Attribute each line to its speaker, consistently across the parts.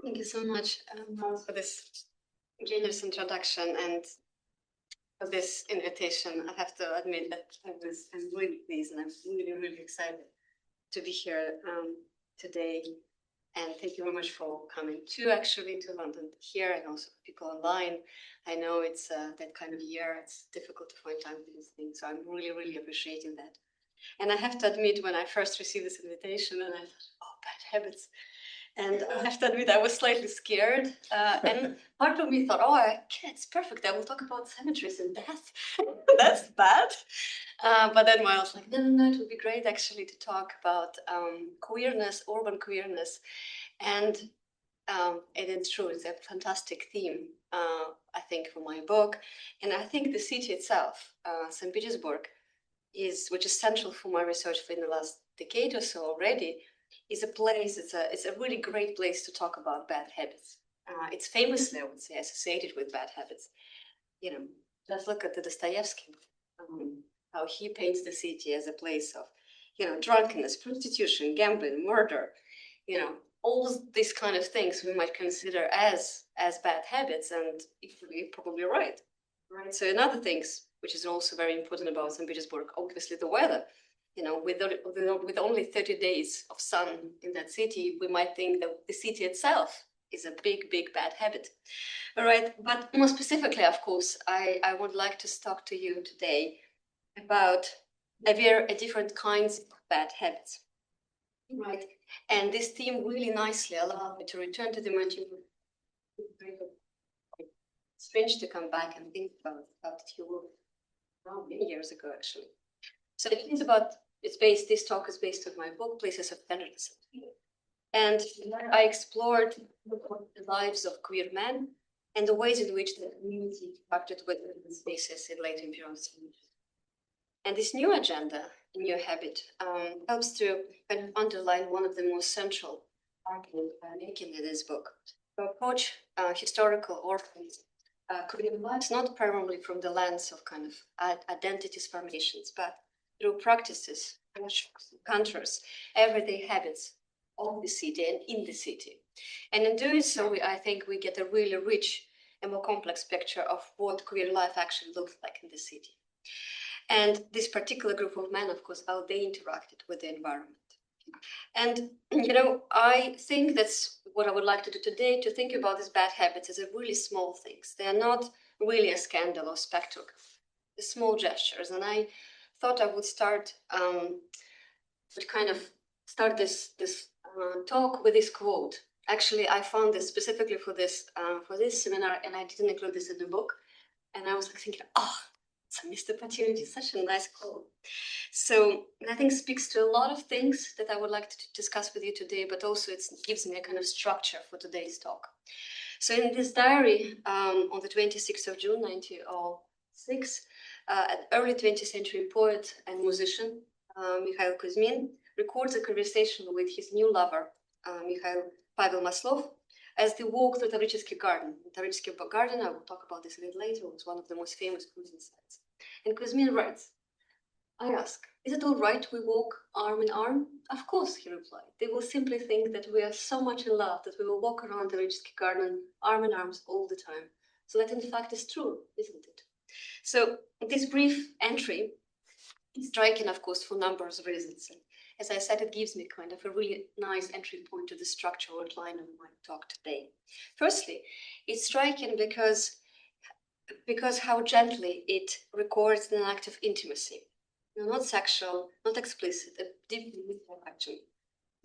Speaker 1: Thank you so much for this generous introduction and for this invitation. I have to admit that I'm really pleased and I'm really, really excited to be here today. And thank you very much for coming to London here and also people online. I know it's that kind of year, it's difficult to find time for these things. So I'm really, really appreciating that. And I have to admit, when I first received this invitation, and I thought, oh, bad habits. And I have to admit, I was slightly scared. And part of me thought, oh, it's perfect. I will talk about cemeteries and death. That's bad. But then I was like, no, it would be great actually to talk about queerness, urban queerness. And it's true, it's a fantastic theme, I think, for my book. And I think the city itself, St. Petersburg, which is central for my research for in the last decade or so already, is a place, it's a really great place to talk about bad habits. It's famously, I would say, associated with bad habits. You know, just look at the Dostoevsky, how he paints the city as a place of, drunkenness, prostitution, gambling, murder, all these kind of things we might consider as bad habits, and you're probably right. So another things, which is also very important about St. Petersburg, obviously the weather. With only 30 days of sun in that city, we might think that the city itself is a big, big bad habit. All right, but more specifically, of course, I would like to talk to you today about different kinds of bad habits. Right, and this theme really nicely allowed me to return to the material. It's strange to come back and think about many years ago, actually. So this talk is based on my book, Places of Tenderness. And I explored the lives of queer men and the ways in which the community interacted with spaces in late imperial cities. And this new agenda, new habit, helps to kind of underline one of the most central arguments I'm making in this book. To approach historical orphans, queer lives not primarily from the lens of kind of identities formations, but through practices, encounters, everyday habits of the city and in the city. And in doing so, I think we get a really rich and more complex picture of what queer life actually looks like in the city. And this particular group of men, of course, how they interacted with the environment. And, I think that's what I would like to do today, to think about these bad habits as a really small things. They are not really a scandal or spectacle, the small gestures. And I thought I would start this talk with this quote. Actually, I found this specifically for this seminar, and I didn't include this in the book. And I was like thinking, it's a missed opportunity, such a nice quote. So I think speaks to a lot of things that I would like to discuss with you today, but also it gives me a kind of structure for today's talk. So in this diary, on the 26th of June, 1906, an early 20th century poet and musician, Mikhail Kuzmin, records a conversation with his new lover, Mikhail Pavel Maslov, as they walk through Tavritsky Garden. Tavritsky Garden, I will talk about this a little later, was one of the most famous cruising sites. And Kuzmin writes, I ask, is it all right we walk arm in arm? Of course, he replied. They will simply think that we are so much in love that we will walk around Tavritsky Garden arm in arms all the time. So that in fact is true, isn't it? So this brief entry is striking, of course, for numbers of reasons. And as I said, it gives me kind of a really nice entry point to the structural outline of my talk today. Firstly, it's striking because how gently it records an act of intimacy. Not sexual, not explicit, deeply actually.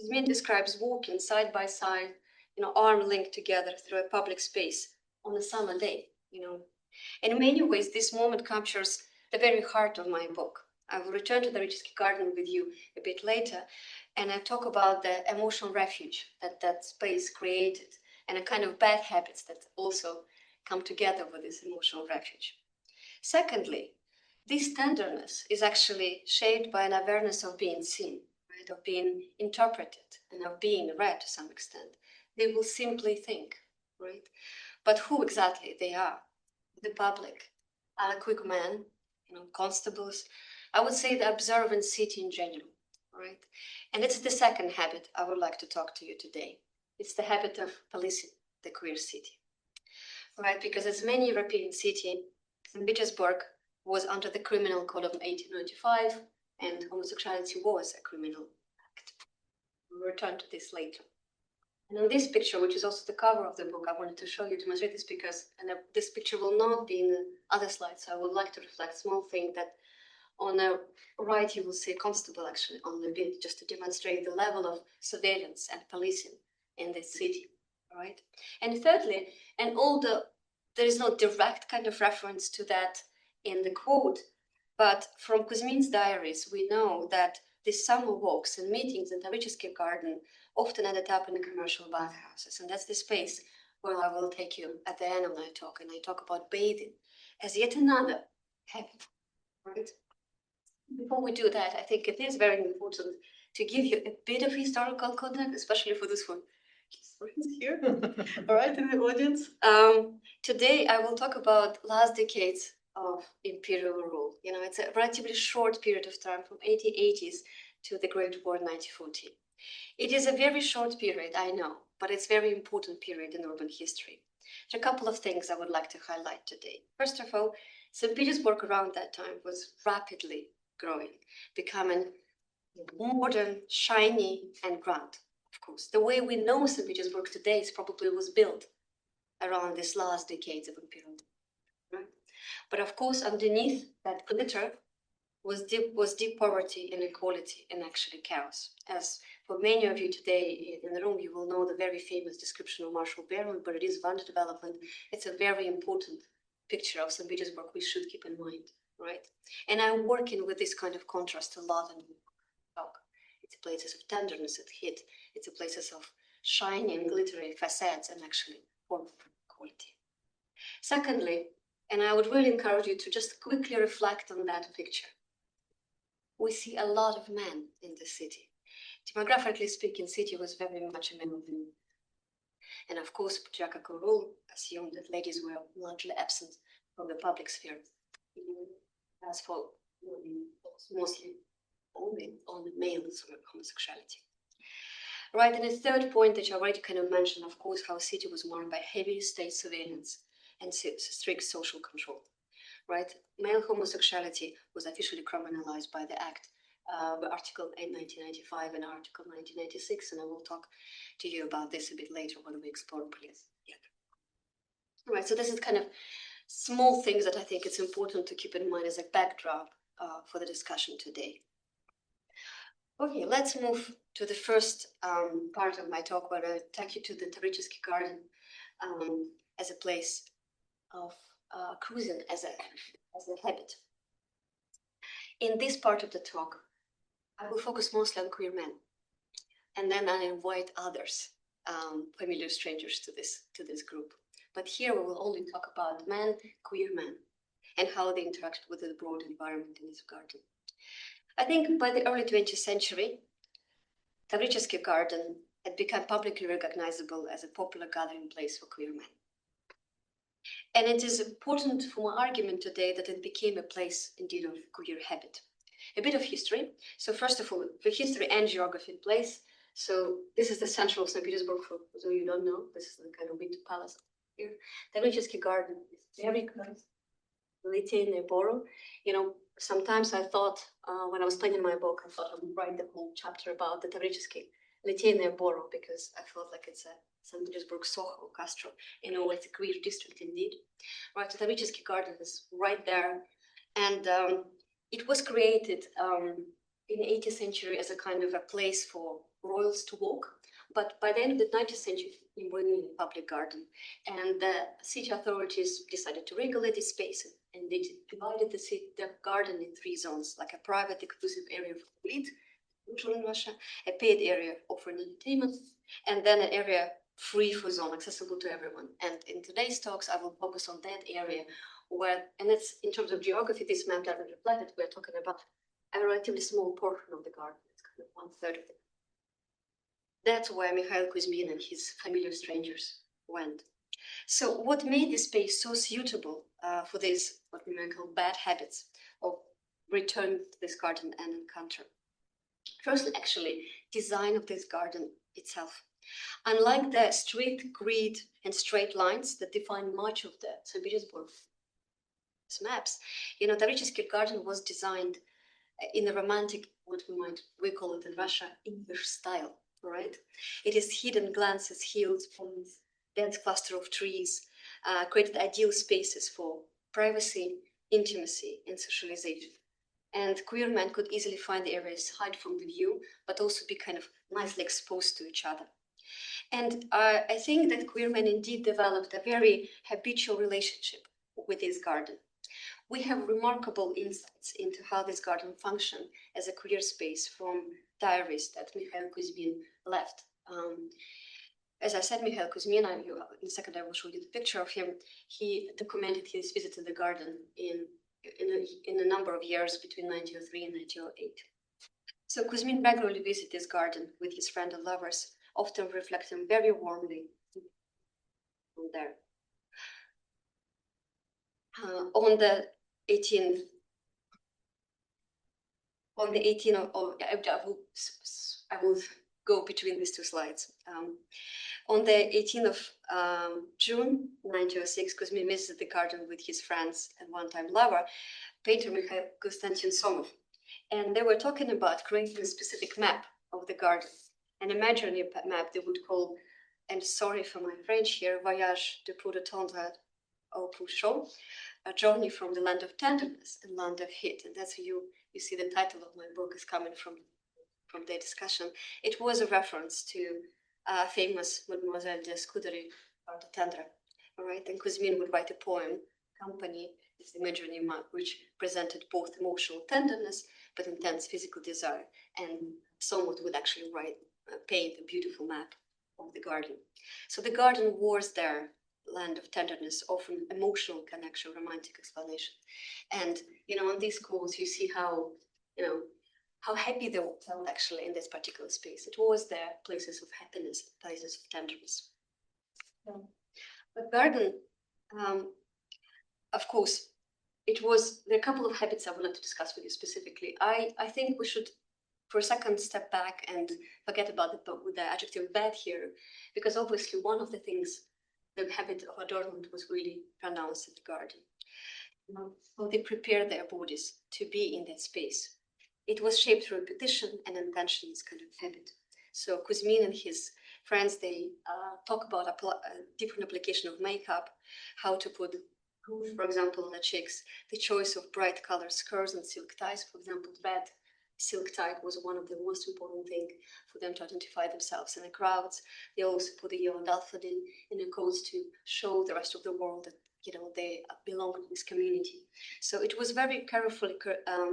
Speaker 1: Kuzmin describes walking side by side, arm linked together through a public space on a summer day, And in many ways, this moment captures the very heart of my book. I will return to the Tavritsky Garden with you a bit later, and I talk about the emotional refuge that space created and a kind of bad habits that also come together with this emotional refuge. Secondly, this tenderness is actually shaped by an awareness of being seen, right, of being interpreted and of being read to some extent. They will simply think, right? But who exactly they are? The public, quick men, constables, I would say the observant city in general, right? And it's the second habit I would like to talk to you today. it's the habit of policing the queer city, right? Because as many European cities, St. Petersburg was under the Criminal Code of 1895, and homosexuality was a criminal act. We'll return to this later. And on this picture, which is also the cover of the book, I wanted to show you, to demonstrate this because this picture will not be in the other slides. So I would like to reflect a small thing that on the right, you will see a constable actually on the bit, just to demonstrate the level of surveillance and policing in this city, right? And thirdly, and although there is no direct kind of reference to that in the quote, but from Kuzmin's diaries, we know that these summer walks and meetings in Tavichesky garden often ended up in the commercial bathhouses. And that's the space where I will take you at the end of my talk. And I talk about bathing as yet another habit, right? Before we do that, I think it is very important to give you a bit of historical context, especially for this one. Here, all right, in the audience. Today, I will talk about last decades of imperial rule. You know, it's a relatively short period of time from 1880s to the Great War 1914. It is a very short period, I know, but it's a very important period in urban history. There are a couple of things I would like to highlight today. First of all, St. Petersburg around that time was rapidly growing, becoming modern, shiny, and grand. Of course, the way we know St. Petersburg today is probably was built around these last decades of imperial, right? But of course, underneath that glitter was deep poverty, inequality, and actually chaos. As for many of you today in the room, you will know the very famous description of Marshall Baron, but it is underdevelopment. It's a very important picture of St. Petersburg we should keep in mind, right? And I'm working with this kind of contrast a lot in the talk. It's places of tenderness and heat. It's a places of shiny and glittery facades and actually form of quality. Secondly, and I would really encourage you to just quickly reflect on that picture. We see a lot of men in the city. Demographically speaking, city was very much a male-dominated. And of course, patriarchal rule assumed that ladies were largely absent from the public sphere. As for women, mostly only on the males or homosexuality. Right, and the third point that I already kind of mentioned, of course, how a city was marked by heavy state surveillance and strict social control. Right, male homosexuality was officially criminalized by the Act, Article 1995 and Article 1996, and I will talk to you about this a bit later when we explore police. Yeah. Right, so this is kind of small things that I think it's important to keep in mind as a backdrop for the discussion today. Okay, let's move to the first part of my talk, where I take you to the Tavichesky garden as a place of cruising as a habit. In this part of the talk, I will focus mostly on queer men, and then I invite others, familiar strangers to this group. But here we will only talk about men, queer men, and how they interact with the broad environment in this garden. I think by the early 20th century, Tavichesky garden had become publicly recognizable as a popular gathering place for queer men. And it is important for my argument today that it became a place indeed of queer habit. A bit of history. So first of all, the history and geography in place. So this is the central of St. Petersburg, for those of you who don't know. This is the kind of winter palace here. Tavichesky garden is very close. Lithuania borough. You know, sometimes I thought, when I was planning my book, I thought I would write the whole chapter about the Tavichesky Lithuania borough, because I felt like it's a St. Petersburg, Soho, Castro, you know, it's a queer district indeed. Right, the Tavichesky garden is right there. And it was created in the 18th century as a kind of a place for royals to walk. But by the end of the 19th century, it was a public garden. And the city authorities decided to regulate this space, and they divided the garden in 3 zones, like a private exclusive area for the elite, neutral in Russia, a paid area offering entertainment, and then an area free for zone, accessible to everyone. And in today's talks, I will focus on that area where, and it's in terms of geography, this map doesn't reflect it, we're talking about a relatively small portion of the garden. It's kind of 1/3 of it. That's where Mikhail Kuzmin and his familiar strangers went. So what made this space so suitable for these, what we might call bad habits of return to this garden and encounter? Firstly, actually, design of this garden itself. Unlike the strict grid and straight lines that define much of the St. Petersburg maps, Таврический garden was designed in a romantic, what we call it in Russia, English style, right? It is hidden glances, hills, ponds, dense cluster of trees, created ideal spaces for privacy, intimacy, and socialization. And queer men could easily find the areas, hide from the view, but also be kind of nicely exposed to each other. And I think that queer men indeed developed a very habitual relationship with this garden. We have remarkable insights into how this garden functioned as a queer space from diaries that Mikhail Kuzmin left. As I said, Mikhail Kuzmin, in a second I will show you the picture of him. He documented his visit to the garden in a number of years between 1903 and 1908. So Kuzmin regularly visited this garden with his friend and lovers, often reflecting very warmly on there. On the 18th of, I will go between these two slides. On the 18th of June 1906, Kuzmin visited the garden with his friends and one-time lover, painter Mikhail Konstantin Somov. And they were talking about creating a specific map of the garden, an imaginary map they would call, and sorry for my French here, Voyage de pour de tendre au Pouchon, a journey from the land of tenderness and land of heat. And that's you see the title of my book is coming from their discussion. It was a reference to famous Mademoiselle de Scudery or de Tendre, all right? And Kuzmin would write a poem, Company, is the imaginary map, which presented both emotional tenderness but intense physical desire. And someone would actually paint a beautiful map of the garden. So the garden was their land of tenderness, often emotional connection, romantic explanation. And on these quotes, you see how happy they felt actually in this particular space. It was their places of happiness, places of tenderness. But garden, of course, there are a couple of habits I wanted to discuss with you specifically. I think we should, for a second, step back and forget about the adjective bad here, because obviously one of the things, the habit of adornment was really pronounced in the garden. So they prepared their bodies to be in that space. It was shaped through repetition and intention, this kind of habit. So Kuzmin and his friends, they talk about a different application of makeup, how to put rouge, for example, on the cheeks, the choice of bright color skirts and silk ties. For example, red silk tie was one of the most important things for them to identify themselves in the crowds. They also put the yellow daffodil in the coats to show the rest of the world that they belong to this community. So it was very carefully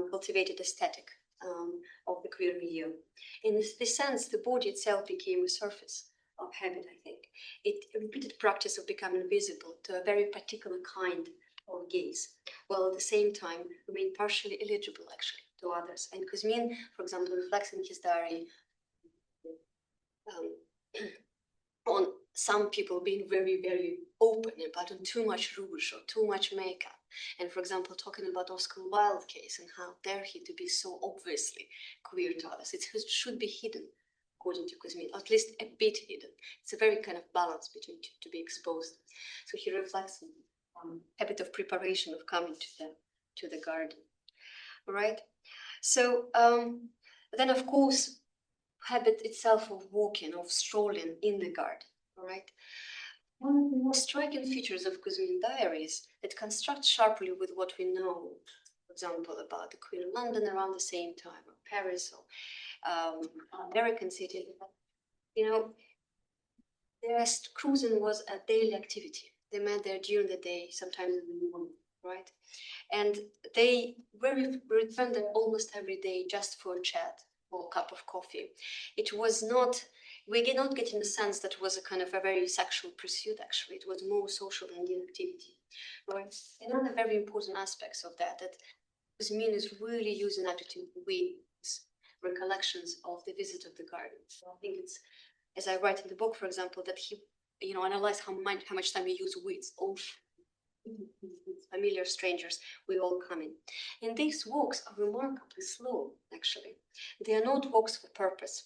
Speaker 1: cultivated aesthetic of the queer milieu. In this sense, the body itself became a surface of habit, I think. It repeated practice of becoming visible to a very particular kind of gaze, while at the same time remain partially illegible, actually, to others. And Kuzmin, for example, reflects in his diary on some people being very, very open about too much rouge or too much makeup. And for example, talking about Oscar Wilde's case and how dare he to be so obviously queer to others. It should be hidden, according to Kuzmin, or at least a bit hidden. It's a very kind of balance between to be exposed. So he reflects on habit of preparation of coming to the garden, right? So then, of course, habit itself of walking, of strolling in the garden, right? One of the most striking features of Kuzmin diaries that contrasts sharply with what we know, for example, about the Queen of London around the same time, or Paris, or American city. Their cruising was a daily activity. They met there during the day, sometimes in the morning, right? And they returned there almost every day just for a chat or a cup of coffee. It was not, we did not get in the sense that it was a kind of a very sexual pursuit, actually. It was more social than the activity, right? Another very important aspects of that Kuzmin is really using adjective with recollections of the visit of the garden. So I think it's, as I write in the book, for example, that he, analyzed how much time he used with all familiar strangers we all come in. And these walks are remarkably slow, actually. They are not walks for purpose.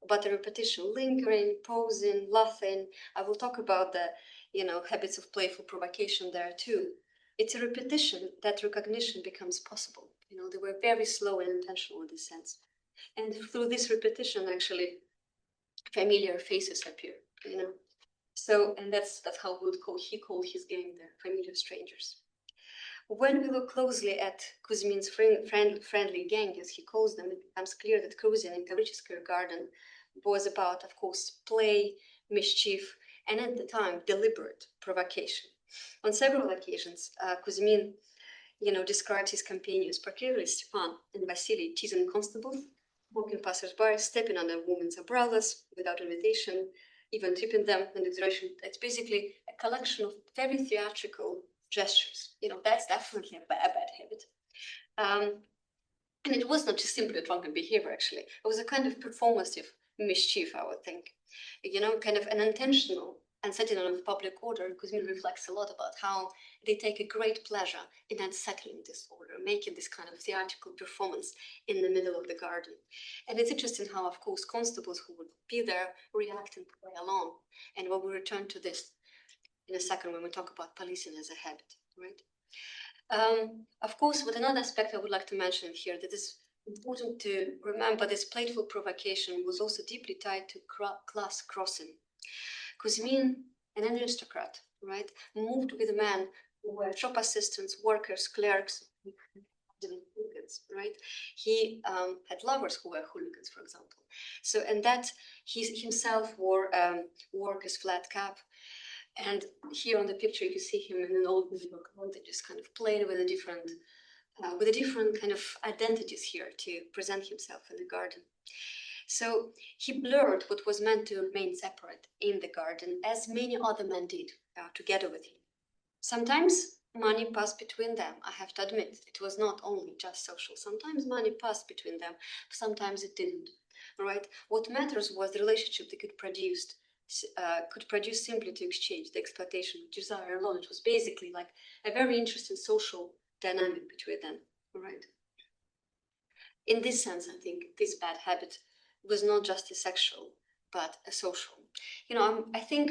Speaker 1: but a repetition, lingering, posing, laughing. I will talk about the, habits of playful provocation there too. It's a repetition that recognition becomes possible. They were very slow and intentional in this sense. And through this repetition, actually, familiar faces appear, So, and that's how he called his gang the familiar strangers. When we look closely at Kuzmin's friendly gang, as he calls them, it becomes clear that cruising in Тавricheskaya garden was about, of course, play, mischief, and at the time, deliberate provocation. On several occasions, Kuzmin, described his companions, particularly Stepan and Vasily, teasing constables, walking passers-by, stepping on a woman's umbrellas without invitation, even tipping them in the direction. It's basically a collection of very theatrical gestures. That's definitely a bad habit. And it was not just simply a drunken behavior, actually. It was a kind of performative mischief, I would think. Kind of an intentional unsettling of public order, because it reflects a lot about how they take a great pleasure in unsettling this order, making this kind of theatrical performance in the middle of the garden. And it's interesting how, of course, constables who would be there react and play along. And we'll return to this in a second when we talk about policing as a habit, right? Of course, with another aspect I would like to mention here that is important to remember, this playful provocation was also deeply tied to class crossing. Kuzmin, an aristocrat, right, moved with men who were shop assistants, workers, clerks, hooligans, right? He had lovers who were hooligans, for example. So, and that he himself wore worker's flat cap. And here on the picture, you see him in an old medieval coat that just kind of played with a different kind of identities here to present himself in the garden. So he blurred what was meant to remain separate in the garden, as many other men did together with him. Sometimes money passed between them, I have to admit. It was not only just social. Sometimes money passed between them, sometimes it didn't, right? What matters was the relationship they could produce simply to exchange the exploitation of desire alone. It was basically like a very interesting social dynamic between them, right? In this sense, I think this bad habit was not just a sexual, but a social. I think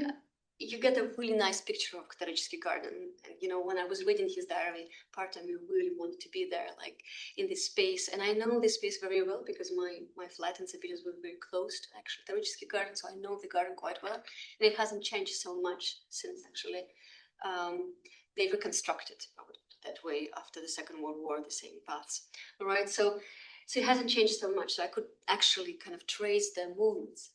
Speaker 1: you get a really nice picture of Katarichsky garden. And, when I was reading his diary, part of me really wanted to be there, like in this space. And I know this space very well because my flat in St. Petersburg was very close to actually Katarichsky garden, so I know the garden quite well. And it hasn't changed so much since actually they reconstructed that way after the Second World War, the same paths, right? So it hasn't changed so much. So I could actually kind of trace the movements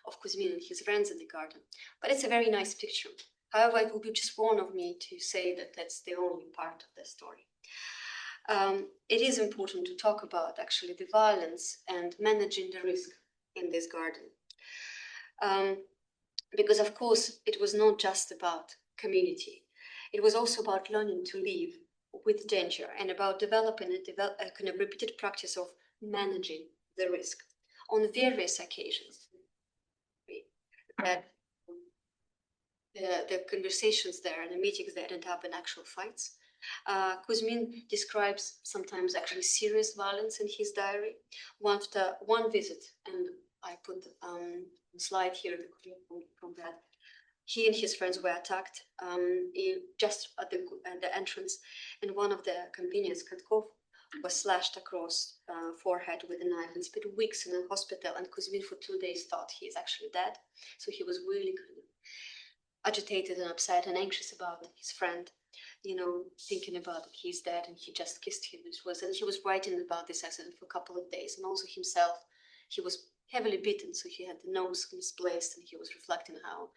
Speaker 1: of Kuzmin and his friends in the garden. But it's a very nice picture. However, it would be just wrong of me to say that that's the only part of the story. It is important to talk about actually the violence and managing the risk in this garden. Because of course, it was not just about community. It was also about learning to live with danger and about developing a kind of repeated practice of managing the risk on various occasions. That the conversations there and the meetings that end up in actual fights. Kuzmin describes sometimes actually serious violence in his diary. After one visit, and I put a slide here from that, he and his friends were attacked just at the entrance, and one of the companions, Katkov, was slashed across forehead with a knife and spent weeks in a hospital. And Kuzmin for 2 days thought he is actually dead. So he was really kind of agitated and upset and anxious about his friend, thinking about that he's dead and he just kissed him. And he was writing about this accident for a couple of days. And also himself, he was heavily beaten, so he had the nose misplaced, and he was reflecting how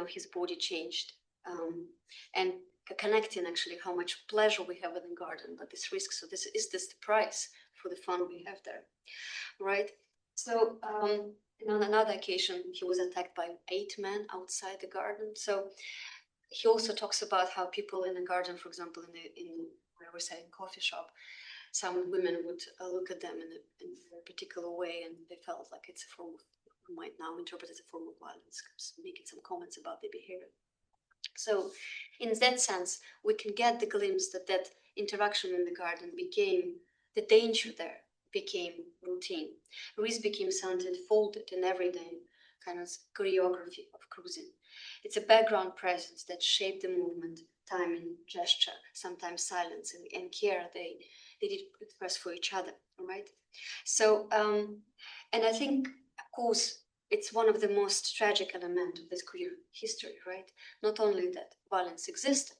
Speaker 1: his body changed, and connecting actually how much pleasure we have in the garden, but this risk. So this is the price for the fun we have there, right? So on another occasion, he was attacked by 8 men outside the garden. So he also talks about how people in the garden, for example, in where we're saying coffee shop, some women would look at them in a particular way, and they felt like it's a form of, we might now interpret as a form of violence, making some comments about their behavior. So in that sense, we can get the glimpse that interaction in the garden became the danger there, became routine. Wreaths became something folded in everyday kind of choreography of cruising. It's a background presence that shaped the movement, timing, gesture, sometimes silence, and care they did express for each other, right? So, and I think, of course, it's one of the most tragic elements of this queer history, right? Not only that violence existed,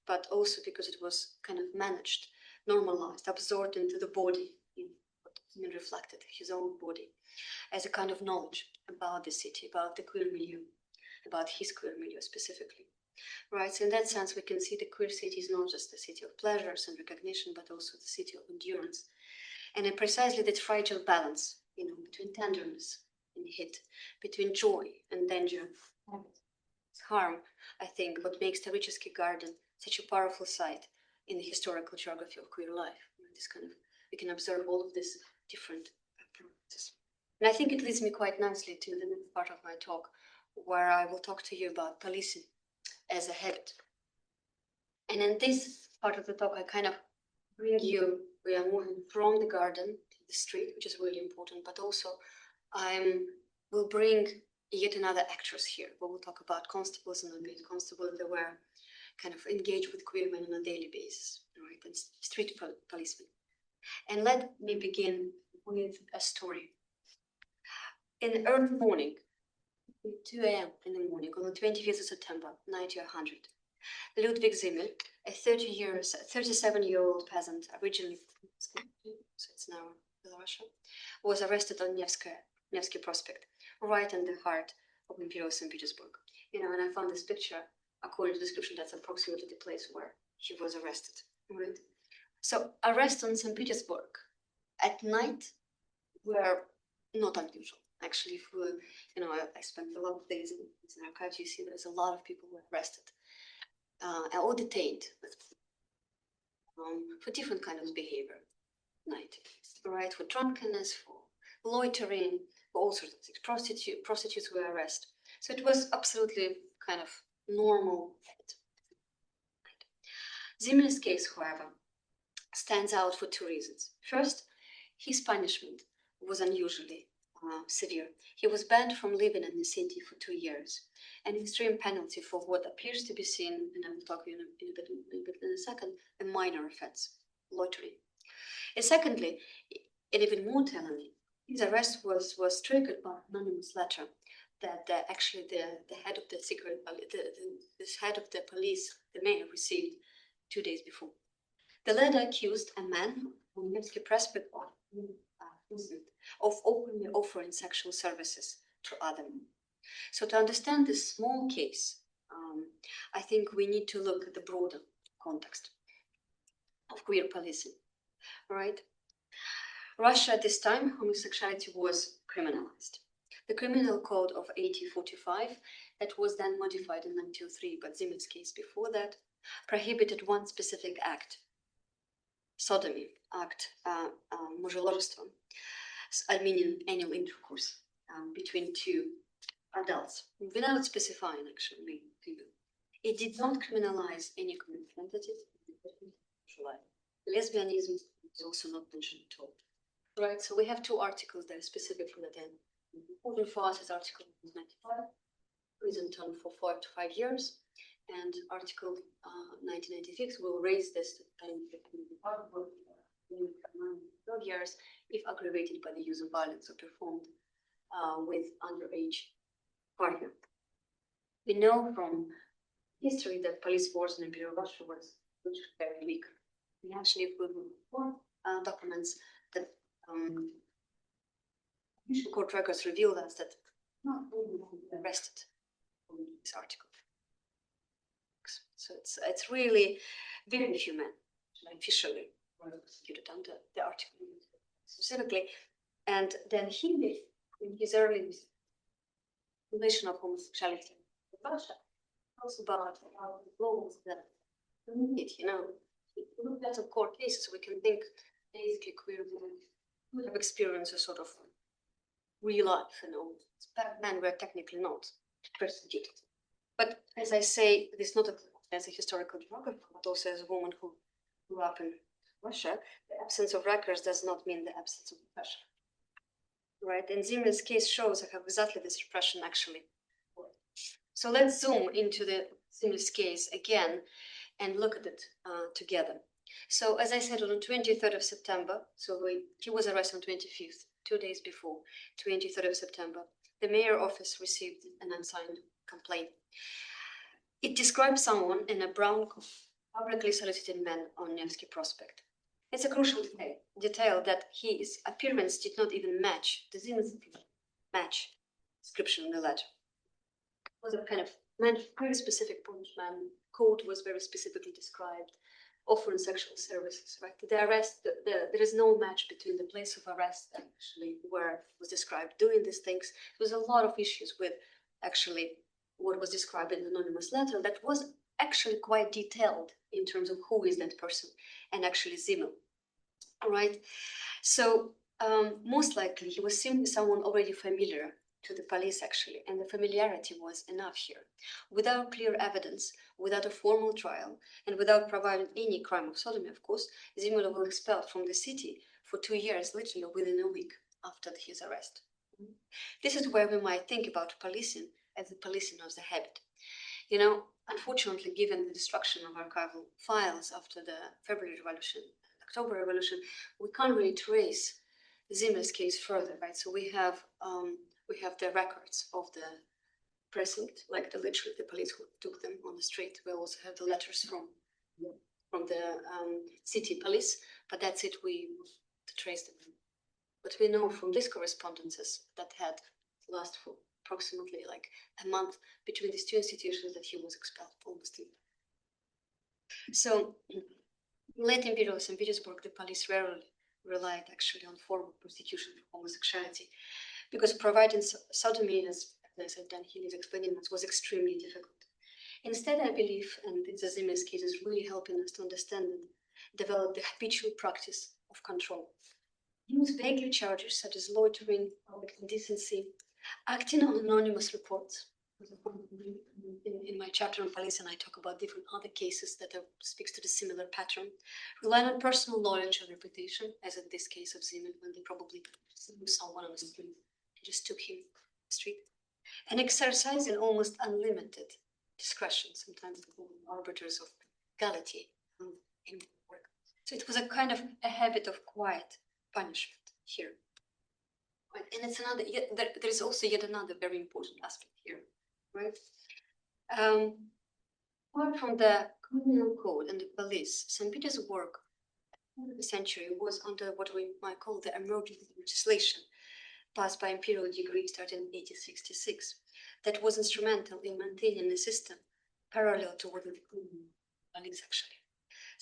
Speaker 1: but also because it was kind of managed, normalized, absorbed into the body, what reflected his own body, as a kind of knowledge about the city, about the queer milieu, about his queer milieu specifically. Right, so in that sense, we can see the queer city is not just the city of pleasures and recognition, but also the city of endurance. And in precisely that fragile balance, between tenderness and hate, between joy and danger, harm, I think, what makes the Richeski Garden such a powerful site in the historical geography of queer life. This kind of, we can observe all of these different processes. And I think it leads me quite nicely to the next part of my talk, where I will talk to you about policing as a habit. And in this part of the talk, I kind of bring you, we are moving from the garden to the street, which is really important, but also I will bring yet another actress here. We will talk about constables and unpaid constables that were kind of engaged with queer men on a daily basis, right, and street policemen. And let me begin with a story. In the early morning, 2 a.m. in the morning, on the 25th of September, 1900, Ludwig Zimmel, a 37-year-old peasant, originally from Moscow, so it's now Belarus, was arrested on Nevsky Prospect, right in the heart of imperial St. Petersburg. And I found this picture, according to the description, that's approximately the place where he was arrested. Right? So arrests on St. Petersburg at night were not unusual. Actually, if I spent a lot of days in archives, you see there's a lot of people who were arrested or detained for different kinds of behavior at night, right? For drunkenness, for loitering, for all sorts of things. Prostitutes were arrested. So it was absolutely kind of normal. Zimmer's case, however, stands out for two reasons. First, his punishment was unusually severe. He was banned from living in the city for 2 years, an extreme penalty for what appears to be seen, and I will talk to you in a second, a minor offense, loitering. And secondly, and even more tellingly, his arrest was triggered by an anonymous letter that actually the head of the secret, this head of the police, the mayor, received 2 days before. The letter accused a man on Nevsky Prospect of openly offering sexual services to other men. So to understand this small case, I think we need to look at the broader context of queer policing, right? Russia at this time, homosexuality was criminalized. The Criminal Code of 1845, that was then modified in 1903, but Zimmer's case before that, prohibited one specific act, sodomy, act mужеложество, meaning anal intercourse between two adults, without specifying actually people. It did not criminalize any community entities. Lesbianism is also not mentioned at all. Right, so we have two articles there specifically that are important for us is Article 95, prison term for 4 to 5 years, and Article 1996 will raise this to 12 years if aggravated by the use of violence or performed with underage partner. We know from history that police force in Imperial Russia was very weak. We actually will report documents that court records revealed us that not all were arrested in this article. So it's really very human, officially executed under the article specifically. And then he, in his early relation of homosexuality in Russia, also about how the laws that permit, we look at some court cases, we can think basically queer women who have experienced a sort of real life, Back then were technically not persecuted. But as I say, this not as a historical geographer, but also as a woman who grew up in Russia, the absence of records does not mean the absence of repression. Right? And Zimmer's case shows how exactly this repression actually worked. So let's zoom into the Zimmer's case again and look at it together. So as I said, on the 23rd of September, he was arrested on 25th, 2 days before, 23rd of September, the mayor office received an unsigned complaint. It describes someone in a brown coat, publicly solicited man on Nevsky Prospect. It's a crucial detail that his appearance did not even match the Zimmer's description in the letter. It was a kind of very specific Polish man. Coat was very specifically described, offering sexual services. Right, the arrest, there is no match between the place of arrest and actually where it was described doing these things. There was a lot of issues with actually what was described in the anonymous letter that was actually quite detailed in terms of who is that person and actually Zimmer. All right, so most likely he was simply someone already familiar to the police actually, and the familiarity was enough here. Without clear evidence, without a formal trial, and without providing any crime of sodomy, of course, Zimmer was expelled from the city for 2 years, literally within a week after his arrest. This is where we might think about policing as the policing of the habit. You know, unfortunately, given the destruction of archival files after the February Revolution, October Revolution, we can't really trace Zimmer's case further, right? So we have the records of the precinct, like literally the police who took them on the street. We also have the letters from the city police, but that's it. We to trace them. But we know from these correspondences that had last for approximately like a month between these two institutions that he was expelled almost. So, late imperial St. Petersburg, the police rarely relied actually on formal prosecution for homosexuality, because providing sodomy, as I said, Dan Healy's explaining, was extremely difficult. Instead, I believe, and the Zimmer's case is really helping us to understand and develop the habitual practice of control. Use vague charges such as loitering, public indecency, acting on anonymous reports. In my chapter on police, and I talk about different other cases that speaks to the similar pattern. Rely on personal knowledge and reputation, as in this case of Zimmer, when they probably knew someone on the street and just took him to the street. And exercising almost unlimited discretion, sometimes called arbiters of legality in work. So it was a kind of a habit of quiet punishment here. Right. And it's another, there is also yet another very important aspect here, right? Apart from the criminal code and the police, St. Petersburg in the century was under what we might call the emergency legislation passed by imperial decree starting in 1866 that was instrumental in maintaining a system parallel to what the police actually.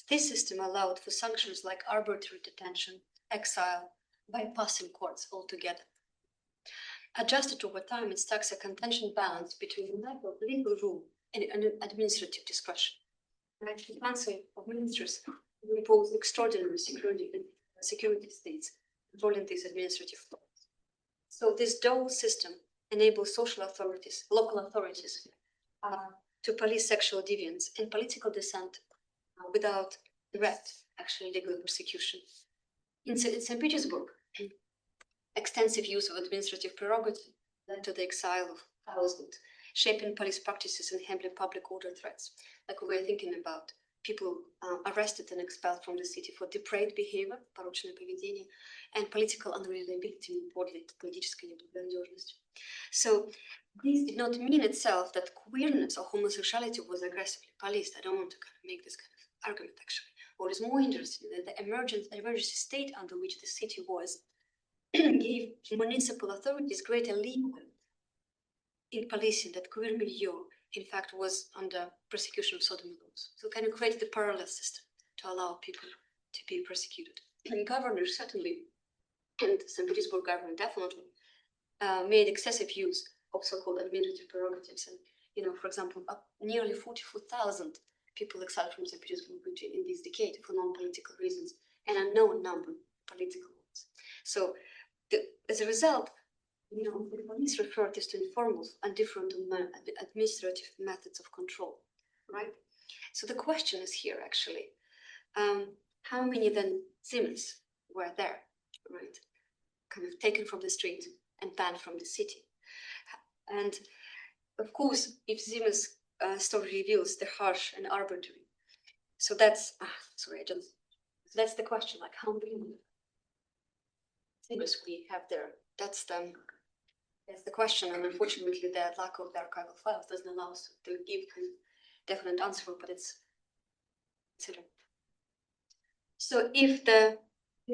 Speaker 1: This system allowed for sanctions like arbitrary detention, exile, bypassing courts altogether. Adjusted over time, it strikes a contention balance between the lack of legal rule and administrative discretion. Right? The council of ministers imposed extraordinary security states controlling these administrative laws. So this dual system enables social authorities, local authorities, to police sexual deviance and political dissent without threat, actually legal persecution. In St. Petersburg, extensive use of administrative prerogative led to the exile of thousands, shaping police practices and handling public order threats, like we were thinking about people arrested and expelled from the city for depraved behavior, порочное поведение, and political unreliability, политическая неблагонадежность. So this did not mean itself that queerness or homosexuality was aggressively policed. I don't want to kind of make this kind of argument, actually. What is more interesting is that the emergency state under which the city was gave municipal authorities greater leeway in policing that queer milieu, in fact, was under persecution of sodomy laws. So kind of created a parallel system to allow people to be persecuted. And governors certainly, and St. Petersburg government definitely, made excessive use of so-called administrative prerogatives. And, for example, nearly 44,000 people exiled from St. Petersburg in this decade for non-political reasons, and an unknown number of political ones. So as a result, the police refer this to informal and different administrative methods of control, right? So the question is here, actually, how many then Zimmers were there, right? Kind of taken from the street and banned from the city. And of course, if Zimmer's story reveals the harsh and arbitrary, so that's that's the question, like how many Zimmers we have there. That's the question, and unfortunately, the lack of the archival files doesn't allow us to give a definite answer, but it's considered. So if the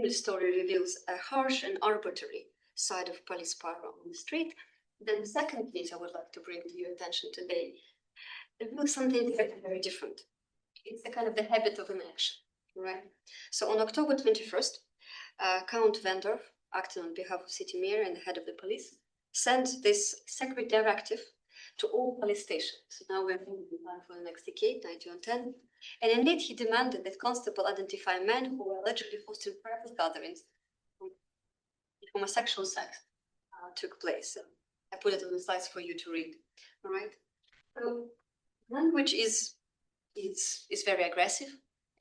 Speaker 1: story reveals a harsh and arbitrary side of police power on the street, then the second case I would like to bring to your attention today reveals something very, very different. It's the kind of the habit of inaction, right? So on October 21st, Count Vendorf, acting on behalf of city mayor and the head of the police, sent this secret directive to all police stations. So now we're moving on for the next decade, 1910. And indeed, he demanded that constable identify men who were allegedly forced in private gatherings homosexual sex took place. I put it on the slides for you to read. All right. So language is very aggressive.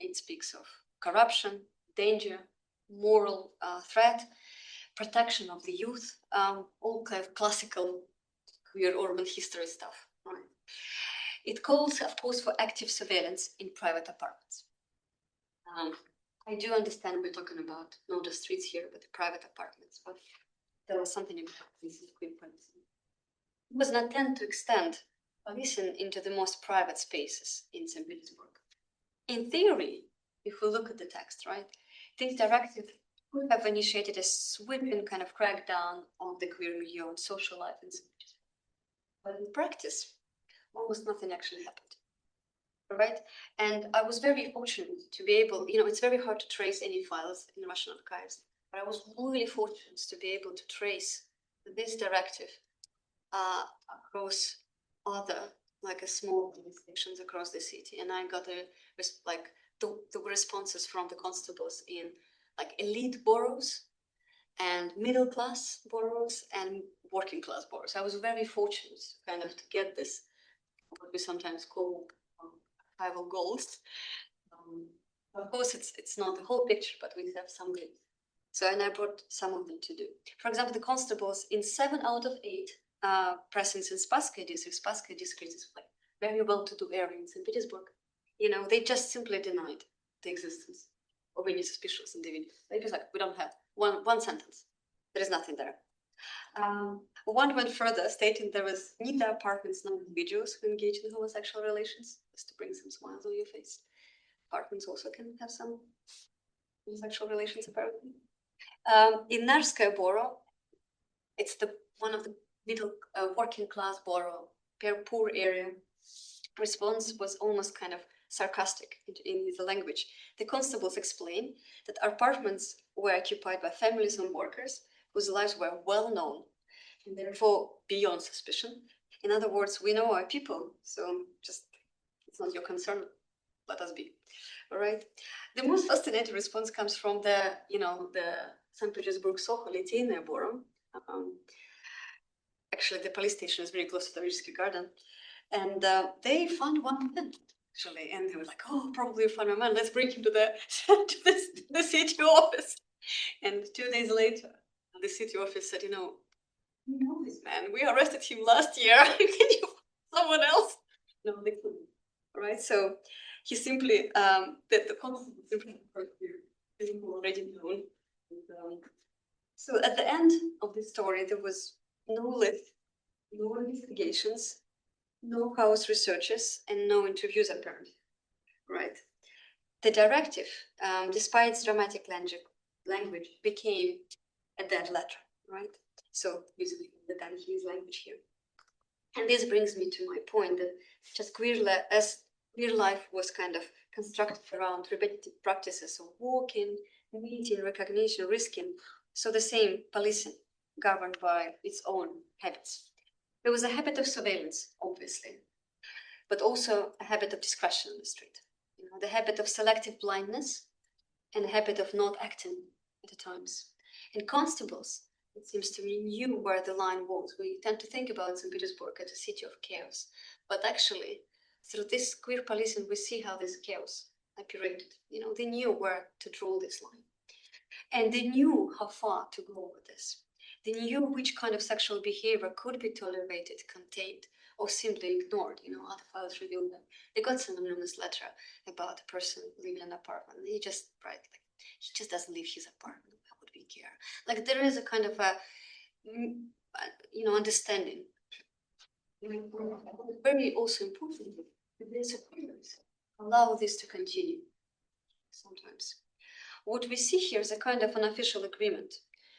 Speaker 1: It speaks of corruption, danger, moral threat, protection of the youth, all kind of classical queer urban history stuff. Right? It calls, of course, for active surveillance in private apartments. I do understand we're talking about not the streets here, but the private apartments. But there was something about this queer policing. It was an attempt to extend policing into the most private spaces in St. Petersburg. In theory, if we look at the text, right, this directive could have initiated a sweeping kind of crackdown on the queer milieu and social life in St. Petersburg. But in practice, almost nothing actually happened. Right? And I was very fortunate to be able, it's very hard to trace any files in Russian archives, but I was really fortunate to be able to trace this directive across other, like a small stations across the city. And I got the responses from the constables in like elite boroughs and middle class boroughs and working class boroughs. I was very fortunate kind of to get this, what we sometimes call archival goals. Of course, it's not the whole picture, but we have some glimpse. So, and I brought some of them to do. For example, the constables in 7 out of 8 pressings in Spassky district. Spassky district is like very well-to-do area in St. Petersburg. They just simply denied the existence of any suspicious individual. They just like, we don't have one sentence. There is nothing there. One went further, stating there was neither apartments nor individuals who engage in homosexual relations, just to bring some smiles on your face. Apartments also can have some homosexual relations, apparently. In Narskaya borough, it's one of the middle working class borough, poor area. Response was almost kind of sarcastic in the language. The constables explained that apartments were occupied by families and workers whose lives were well known and therefore beyond suspicion. In other words, we know our people, so just it's not your concern. Let us be. All right. The most fascinating response comes from the St. Petersburg Soho Liteyny borough. Actually, the police station is very close to the Rижский garden, and they found one man actually, and they were like, "Oh, probably you found a man. Let's bring him to the city office." And 2 days later, the city office said, "We know this man. We arrested him last year. Can you find someone else?" No, they couldn't. All right. So he simply the constable simply already known. And, so at the end of the story, there was no list, no investigations, no house researches, and no interviews apparently. Right. The directive, despite its dramatic language, became a dead letter. Right. So using the Danese language here. And this brings me to my point that just queer life was kind of constructed around repetitive practices of walking, meeting, recognition, risking. So the same policing governed by its own habits. There was a habit of surveillance, obviously, but also a habit of discretion on the street. The habit of selective blindness and a habit of not acting at times. And constables, it seems to me, knew where the line was. We tend to think about St. Petersburg as a city of chaos, but actually, through this queer policing, we see how this chaos operated. They knew where to draw this line. And they knew how far to go with this. They knew which kind of sexual behavior could be tolerated, contained, or simply ignored. Other files revealed them. They got some anonymous letter about a person living in an apartment. He just he just doesn't leave his apartment. How would we care? Like there is a kind of a understanding. Very also importantly, there's agreements allow this to continue. Sometimes, what we see here is a kind of unofficial agreement,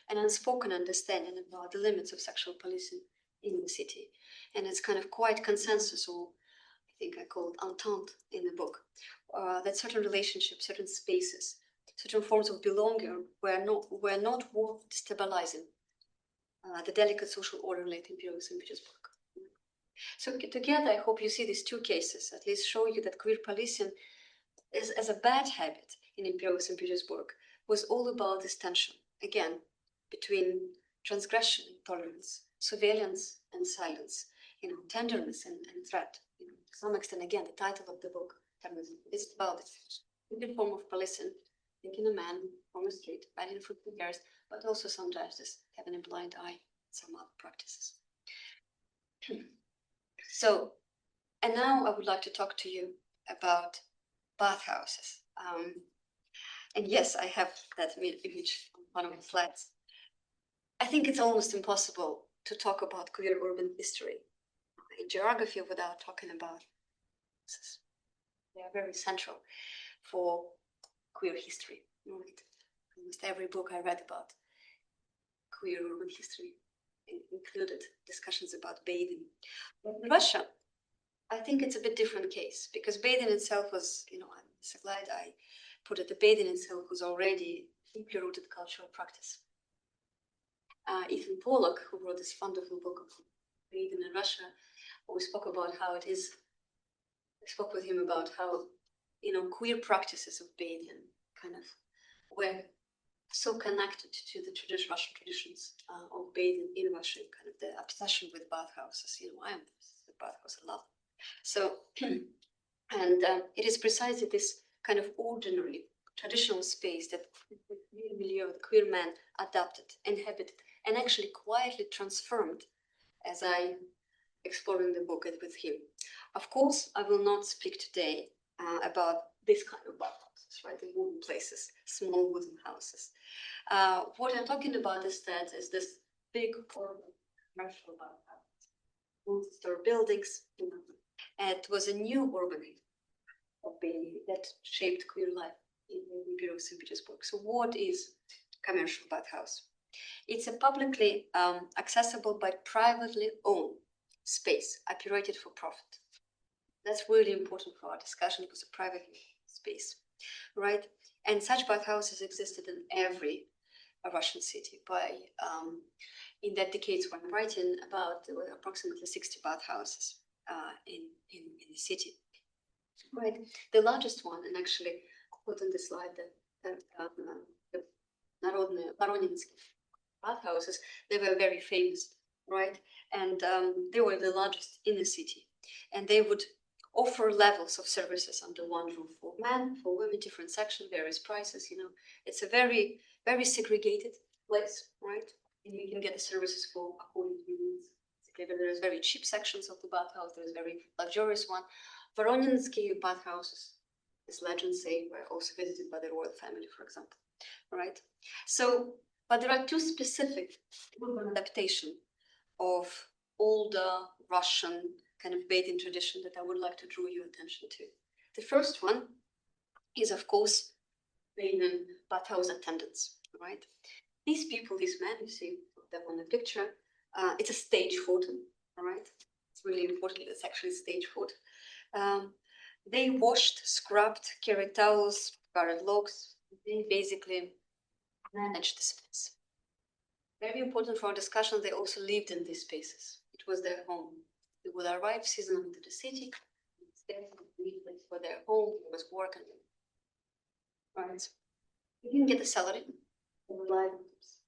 Speaker 1: an unspoken understanding about the limits of sexual policing in the city, and it's kind of quite consensus, or I think I call it entente in the book, that certain relationships, certain spaces, certain forms of belonging were not worth destabilizing the delicate social order related imperialism in Petersburg. So together, I hope you see these two cases, at least show you that queer policing as a bad habit in imperialism in Petersburg was all about this tension, again, between transgression and tolerance, surveillance and silence, tenderness and threat. To some extent, again, the title of the book is about this form of policing, thinking a man from the street, biting foot in the but also sometimes this having a blind eye, some other practices. So, and now I would like to talk to you about bathhouses. And yes, I have that image on one of the slides. I think it's almost impossible to talk about queer urban history in geography without talking about this. They are very central for queer history. Right? Almost every book I read about queer urban history included discussions about bathing. But in Russia, I think it's a bit different case because bathing itself was, I'm so glad I put it, the bathing itself was already deeply rooted cultural practice. Ethan Pollock, who wrote this wonderful book of bathing in Russia, always spoke about how it is. I spoke with him about how, queer practices of bathing kind of were so connected to the Russian traditions of bathing in Russia, kind of the obsession with bathhouses. I am the bathhouse, I love it. So, and it is precisely this kind of ordinary, traditional space that the queer man adopted, inhabited, and actually quietly transformed as I explore in the book with him. Of course, I will not speak today about this kind of bathhouses, right? The wooden places, small wooden houses. What I'm talking about is this big urban commercial bathhouse, multi-story buildings. It was a new urban of Beijing that shaped queer life in imperial St. Petersburg. So what is commercial bathhouse? It's a publicly accessible but privately owned space operated for profit. That's really important for our discussion. It was a private space, right? And such bathhouses existed in every Russian city. In that decades when I'm writing about, there were approximately 60 bathhouses in the city. Right, the largest one, and actually I put on the slide the Voroninsky bathhouses. They were very famous, right? And they were the largest in the city, and they would offer levels of services under one roof for men, for women, different sections, various prices. It's a very, very segregated place, right? And you can get the services for according to your needs. There's very cheap sections of the bathhouse. There's very luxurious one. Voroninsky bathhouses, as legends say, were also visited by the royal family, for example, right? So, but there are two specific adaptations of older Russian kind of bathing tradition that I would like to draw your attention to. The first one is, of course, bathing bathhouse attendants, right? These people, these men, you see them on the picture, it's a stage photo, all right? It's really important, it's actually a stage photo. They washed, scrubbed, carried towels, carried logs. They basically managed the space. Very important for our discussion, they also lived in these spaces. It was their home. They would arrive seasonally into the city, stay for their home, it was work and right. They didn't get a salary. They relied on this.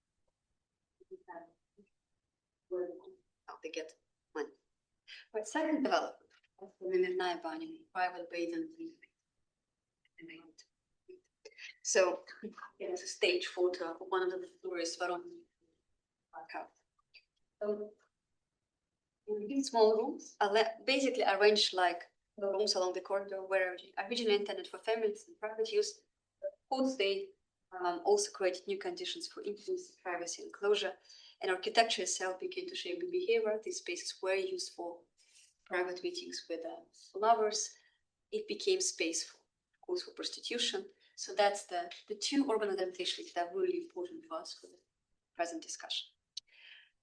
Speaker 1: How they get money. But second development, private bathing. So it is a stage photo of one of the floors that these small rooms are basically arranged like the rooms along the corridor were originally intended for families and private use. Of course, they also created new conditions for intimacy, privacy, and closure. And architecture itself began to shape the behavior. These spaces were used for private meetings with lovers. It became space for, of course, for prostitution. So that's the two urban adaptations that are really important for us for the present discussion.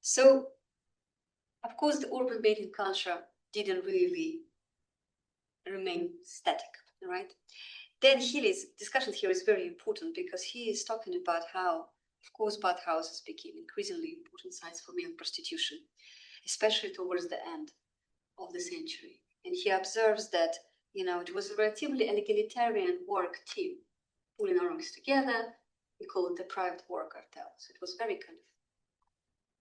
Speaker 1: So, of course, the urban bathing culture didn't really remain static, right? Dan Healy's discussion here is very important because he is talking about how, of course, bathhouses became increasingly important sites for male prostitution, especially towards the end of the century. And he observes that, it was a relatively egalitarian work team pulling arms together. We call it the private work cartel. So it was very kind of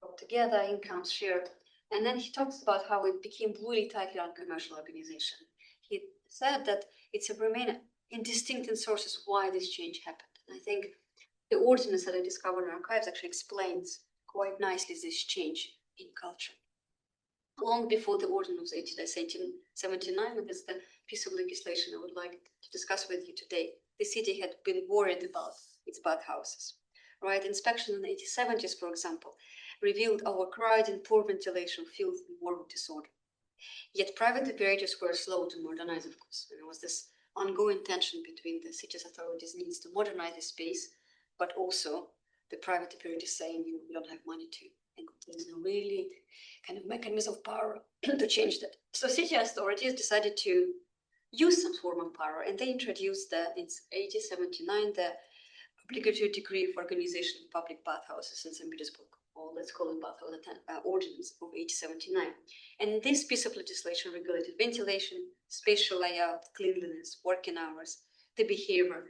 Speaker 1: brought together, incomes shared. And then he talks about how it became really tightly on commercial organization. He said that it's a remain indistinct in sources why this change happened. And I think the ordinance that I discovered in archives actually explains quite nicely this change in culture. Long before the ordinance of 1879, and that's the piece of legislation I would like to discuss with you today, the city had been worried about its bathhouses. Right? Inspection in the 1870s, for example, revealed overcrowding, poor ventilation, filth, and moral disorder. Yet private operators were slow to modernize, of course. There was this ongoing tension between the city's authorities' needs to modernize the space, but also the private operators saying, we don't have money to, and there's no really kind of mechanism of power to change that. So city authorities decided to use some form of power, and they introduced in 1879 the obligatory decree for organization of public bathhouses in St. Petersburg, or let's call it bathhouse ordinance of 1879. And this piece of legislation regulated ventilation, spatial layout, cleanliness, working hours, the behavior,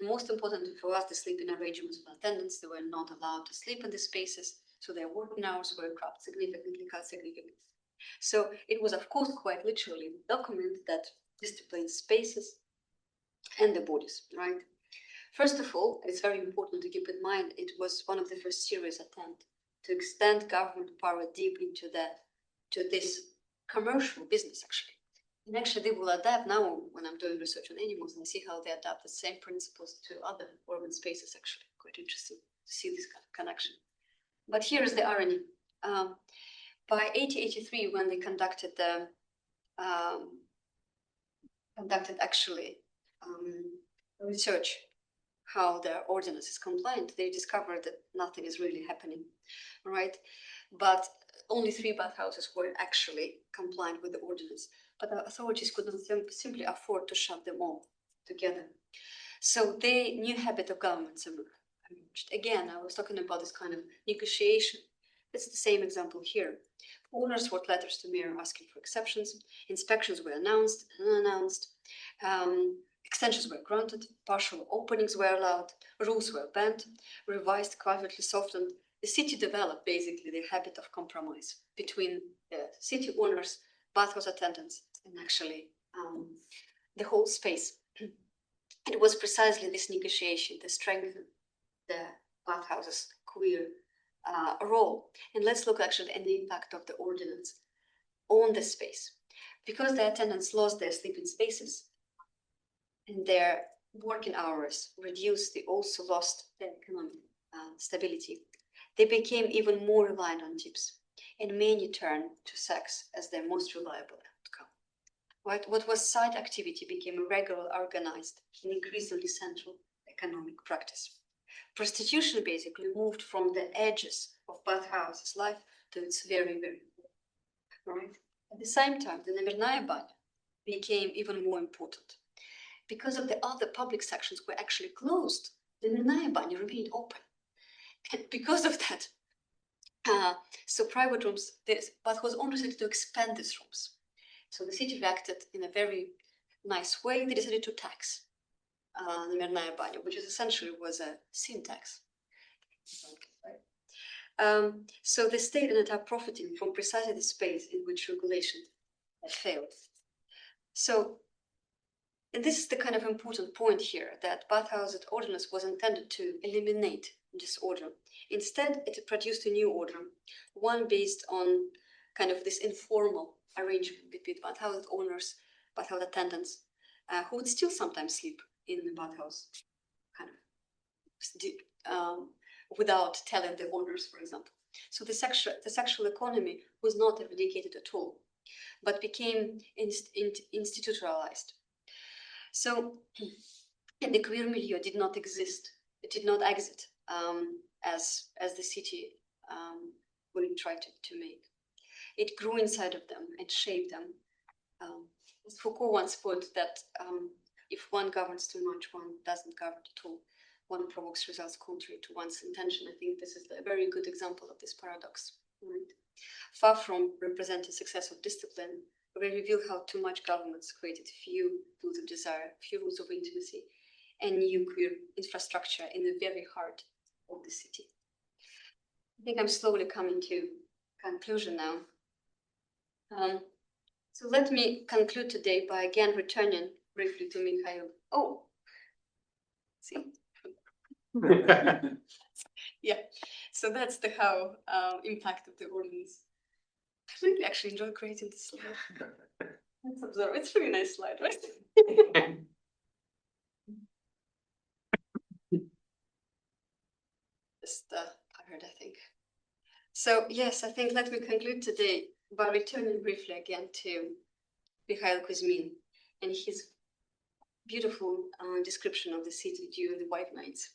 Speaker 1: and most importantly for us, the sleeping arrangements of attendants. They were not allowed to sleep in the spaces, so their working hours were cut significantly. So it was, of course, quite literally a document that disciplined spaces and the bodies, right? First of all, it's very important to keep in mind it was one of the first serious attempts to extend government power deep into this commercial business, actually. And actually, they will adapt now when I'm doing research on animals and see how they adapt the same principles to other urban spaces, actually. Quite interesting to see this kind of connection. But here is the irony. By 1883, when they conducted research how their ordinance is compliant, they discovered that nothing is really happening, right? But only 3 bathhouses were actually compliant with the ordinance. But the authorities could not simply afford to shut them all together. So the new habit of governments emerged. Again, I was talking about this kind of negotiation. It's the same example here. Owners wrote letters to mayor asking for exceptions. Inspections were announced and unannounced. Extensions were granted. Partial openings were allowed. Rules were banned, revised, quietly softened. The city developed basically the habit of compromise between the city owners, bathhouse attendants, and actually the whole space. It was precisely this negotiation that strengthened the bathhouse's queer role. And let's look actually at the impact of the ordinance on the space. Because the attendants lost their sleeping spaces and their working hours reduced, they also lost their economic stability. They became even more reliant on tips, and many turned to sex as their most reliable outcome. Right? What was side activity became a regular, organized, and increasingly central economic practice. Prostitution basically moved from the edges of bathhouses life to its very, very core. Right? At the same time, the Namirnaya Banya became even more important. Because of the other public sections were actually closed, the Namirnaya Banya remained open. And because of that, so private rooms, but was only decided to expand these rooms. So the city reacted in a very nice way. They decided to tax the Namirnaya Banya, which is essentially was a sin tax. So the state ended up profiting from precisely the space in which regulation had failed. So And this is the kind of important point here, that bathhouse ordinance was intended to eliminate disorder. Instead, it produced a new order, one based on kind of this informal arrangement between bathhouse owners, bathhouse attendants, who would still sometimes sleep in the bathhouse, kind of without telling the owners, for example. So the sexual economy was not eradicated at all, but became institutionalized. So, and the queer milieu did not exist. It did not exit as the city really tried to make. It grew inside of them and shaped them. As Foucault once put that if one governs too much, one doesn't govern at all. One provokes results contrary to one's intention. I think this is a very good example of this paradox. Right? Far from representing success of discipline, we reveal how too much governments created few rules of desire, few rules of intimacy, and new queer infrastructure in the very heart of the city. I think I'm slowly coming to conclusion now. So let me conclude today by again returning briefly to Mikhail. Oh, see? Yeah, so that's the how impact of the ordinance. I really actually enjoy creating this slide. Let's observe. It's a really nice slide, right? Just tired, I think. So yes, I think let me conclude today by returning briefly again to Mikhail Kuzmin and his beautiful description of the city during the White Nights.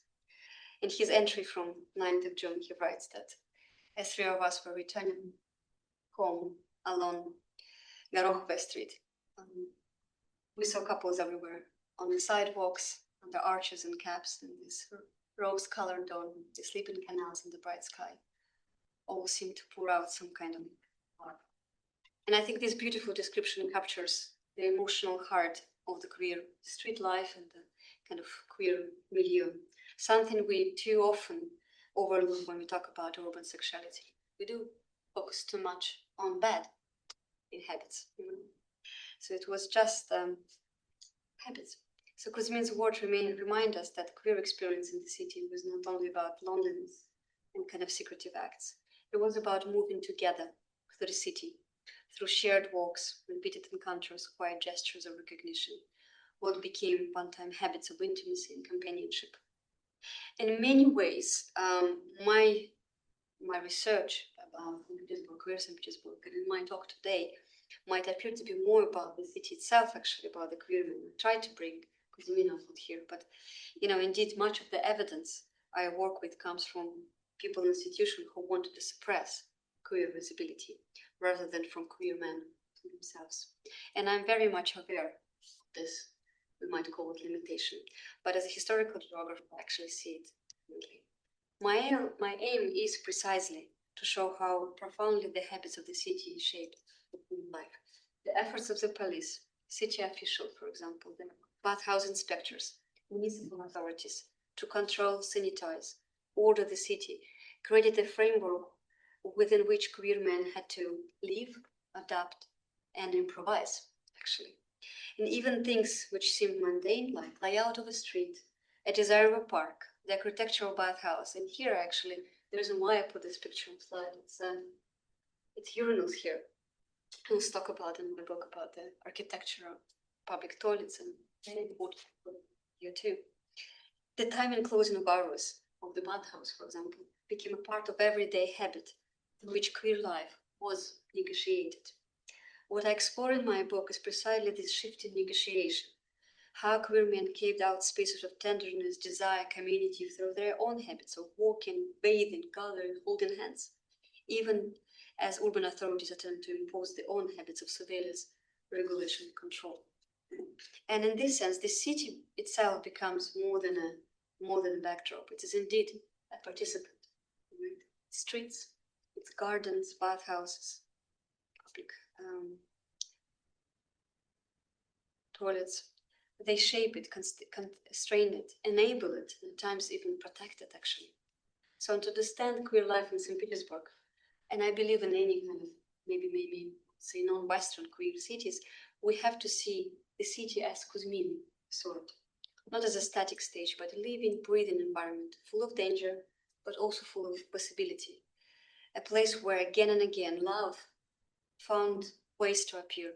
Speaker 1: In his entry from 9th of June, he writes that as three of us were returning home along Gorokhova Street, we saw couples everywhere on the sidewalks, on the arches and caps, and this rose-colored dawn, the sleeping canals in the bright sky, all seemed to pour out some kind of art. And I think this beautiful description captures the emotional heart of the queer street life and the kind of queer milieu, something we too often overlook when we talk about urban sexuality. We do focus too much on bad in habits. So it was just habits. So Kuzmin's words remind us that queer experience in the city was not only about loneliness and kind of secretive acts. It was about moving together through the city, through shared walks, repeated encounters, quiet gestures of recognition, what became one-time habits of intimacy and companionship. In many ways, my research about Petersburg, queer St. Petersburg, and in my talk today might appear to be more about the city itself, actually, about the queer men. I tried to bring Kuzmin not here, but indeed, much of the evidence I work with comes from people in institutions who wanted to suppress queer visibility rather than from queer men themselves. And I'm very much aware of this, we might call it limitation, but as a historical geographer, I actually see it differently. My aim is precisely to show how profoundly the habits of the city shaped life. The efforts of the police, city officials, for example, the bathhouse inspectors, municipal authorities to control, sanitize, order the city, created a framework within which queer men had to live, adapt, and improvise, actually. And even things which seem mundane, like layout of a street, a desire of a park, the architectural bathhouse. And here, actually, the reason why I put this picture on the slide, it's urinals here. I'll talk about in my book about the architecture of public toilets and very important here too. The time and closing of hours of the bathhouse, for example, became a part of everyday habit in which queer life was negotiated. What I explore in my book is precisely this shift in negotiation, how queer men carved out spaces of tenderness, desire, community through their own habits of walking, bathing, gathering, holding hands, even as urban authorities attempt to impose their own habits of surveillance, regulation, and control. And in this sense, the city itself becomes more than a backdrop. It is indeed a participant. Right? Streets, its gardens, bathhouses, public toilets, they shape it, constrain it, enable it, and at times even protect it, actually. So to understand queer life in St. Petersburg, and I believe in any kind of maybe say non-Western queer cities, we have to see the city as Kuzmin, sort. Not as a static stage, but a living, breathing environment, full of danger, but also full of possibility. A place where again and again love found ways to appear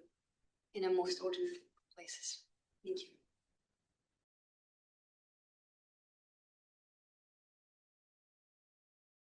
Speaker 1: in the most ordinary places. Thank you.